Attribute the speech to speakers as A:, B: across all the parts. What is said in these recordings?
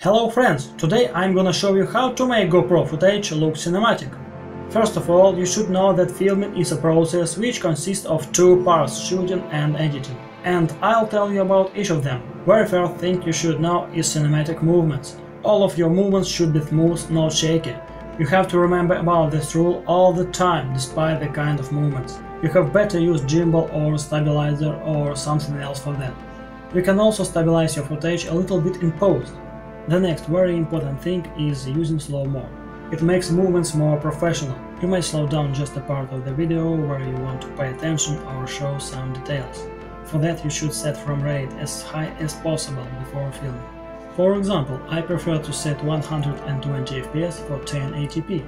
A: Hello friends, today I'm gonna show you how to make GoPro footage look cinematic. First of all, you should know that filming is a process which consists of two parts, shooting and editing. And I'll tell you about each of them. Very first thing you should know is cinematic movements. All of your movements should be smooth, not shaky. You have to remember about this rule all the time, despite the kind of movements. You have better use gimbal or stabilizer or something else for that. You can also stabilize your footage a little bit in post. The next very important thing is using slow-mo. It makes movements more professional. You may slow down just a part of the video where you want to pay attention or show some details. For that you should set frame rate as high as possible before filming. For example, I prefer to set 120 fps for 1080p.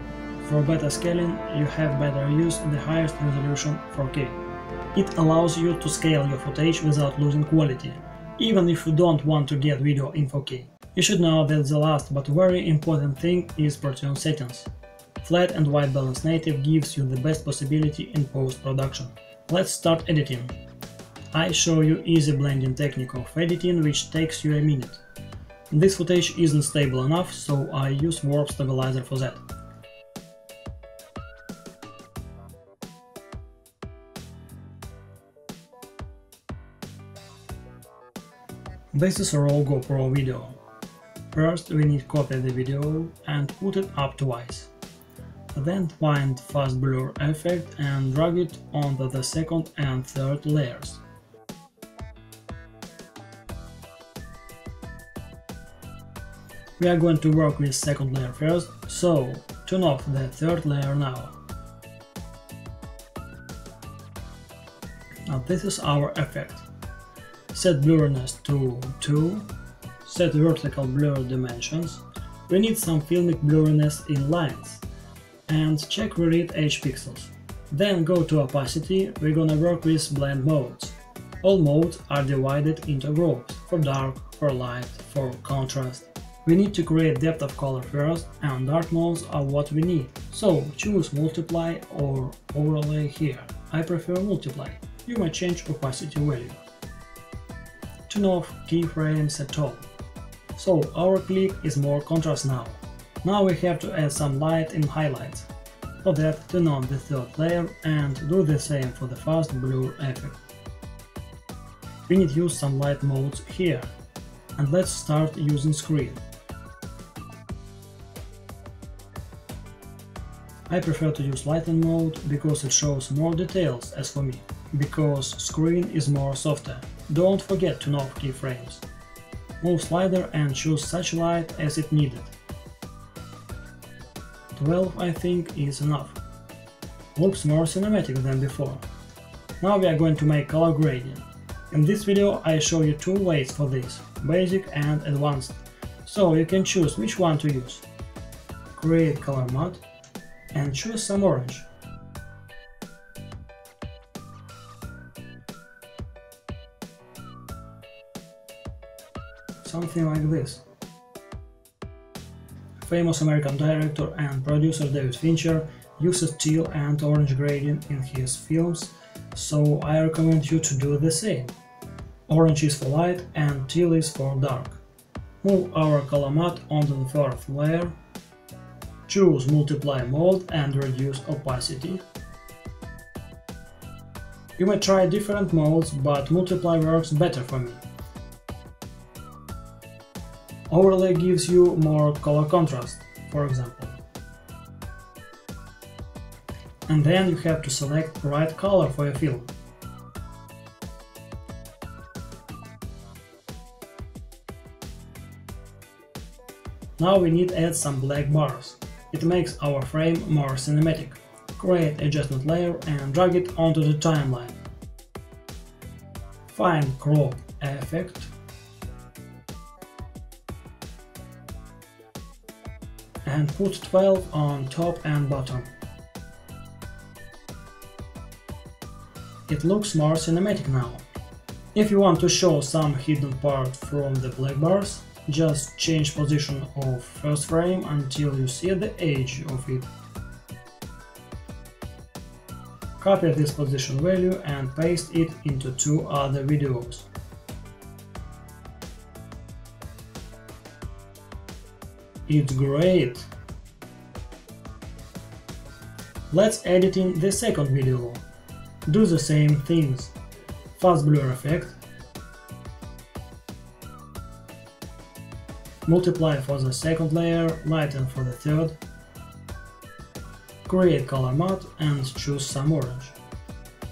A: For better scaling, you have better use the highest resolution 4K. It allows you to scale your footage without losing quality, even if you don't want to get video in 4K. You should know that the last but very important thing is Protein settings. Flat and white balance native gives you the best possibility in post-production. Let's start editing. I show you easy blending technique of editing, which takes you a minute. This footage isn't stable enough, so I use warp stabilizer for that. This is a raw GoPro video. First we need to copy the video and put it up twice. Then find fast blur effect and drag it onto the second and third layers. We are going to work with second layer first, so turn off the third layer now. Now this is our effect. Set blurriness to 2. Set vertical blur dimensions. We need some filmic blurriness in lines. And check read H pixels. Then go to opacity, we're gonna work with blend modes. All modes are divided into groups, for dark, for light, for contrast. We need to create depth of color first, and dark modes are what we need. So choose multiply or overlay here. I prefer multiply. You may change opacity value. Turn off keyframes at all. So our clip is more contrast now. Now we have to add some light in highlights. For that, turn on the third layer and do the same for the fast blur effect. We need to use some light modes here. And let's start using screen. I prefer to use lighten mode because it shows more details as for me, because screen is more softer. Don't forget to turn off keyframes. Move slider and choose such light as it needed. 12 I think is enough. Looks more cinematic than before. Now we are going to make color grading. In this video I show you two ways for this, basic and advanced, so you can choose which one to use. Create color matte and choose some orange. Something like this. Famous American director and producer David Fincher uses teal and orange grading in his films, so I recommend you to do the same. Orange is for light and teal is for dark. Move our color matte onto the fourth layer. Choose multiply mode and reduce opacity. You may try different modes, but multiply works better for me. Overlay gives you more color contrast, for example. And then you have to select the right color for your film. Now we need to add some black bars. It makes our frame more cinematic. Create adjustment layer and drag it onto the timeline. Find crop effect. And put 12 on top and bottom. It looks more cinematic now. If you want to show some hidden part from the black bars, just change position of first frame until you see the edge of it. Copy this position value and paste it into two other videos. It's great! Let's edit in the second video. Do the same things. Fast blur effect. Multiply for the second layer, lighten for the third. Create color matte and choose some orange.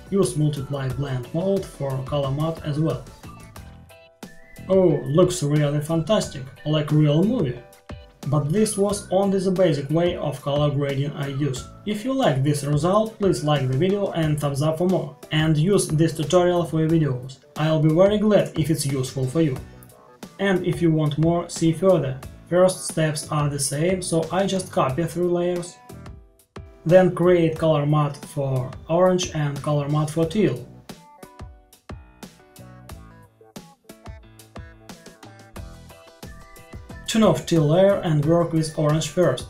A: Use multiply blend mode for color matte as well. Oh, looks really fantastic, like real movie. But this was only the basic way of color grading I use. If you like this result, please like the video and thumbs up for more. And use this tutorial for your videos. I'll be very glad if it's useful for you. And if you want more, see further. First steps are the same, so I just copy 3 layers. Then create color matte for orange and color matte for teal. Turn off teal layer and work with orange first.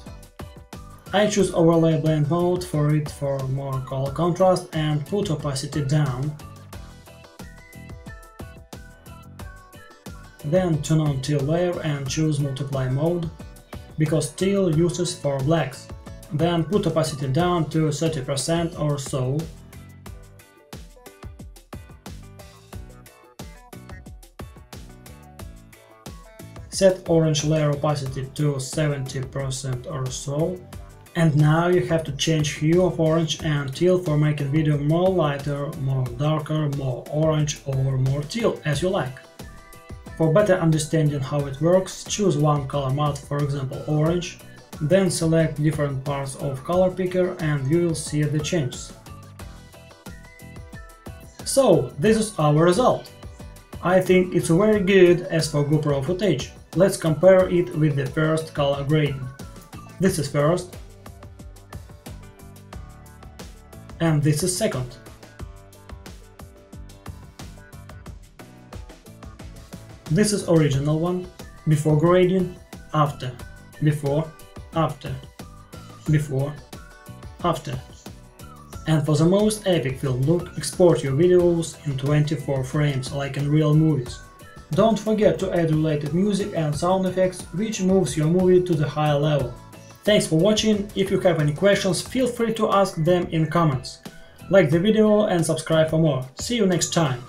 A: I choose overlay blend mode for it for more color contrast and put opacity down. Then turn on teal layer and choose multiply mode, because teal uses for blacks. Then put opacity down to 30% or so. Set orange layer opacity to 70% or so. And now you have to change hue of orange and teal for making video more lighter, more darker, more orange or more teal, as you like. For better understanding how it works, choose one color matte, for example orange, then select different parts of color picker and you will see the changes. So, this is our result. I think it's very good as for Gopro footage. Let's compare it with the first color grading. This is first, and this is second. This is original one, before grading, after, before, after, before, after. And for the most epic film look, export your videos in 24 frames like in real movies. Don't forget to add related music and sound effects, which moves your movie to the higher level. Thanks for watching. If you have any questions, feel free to ask them in comments. Like the video and subscribe for more. See you next time.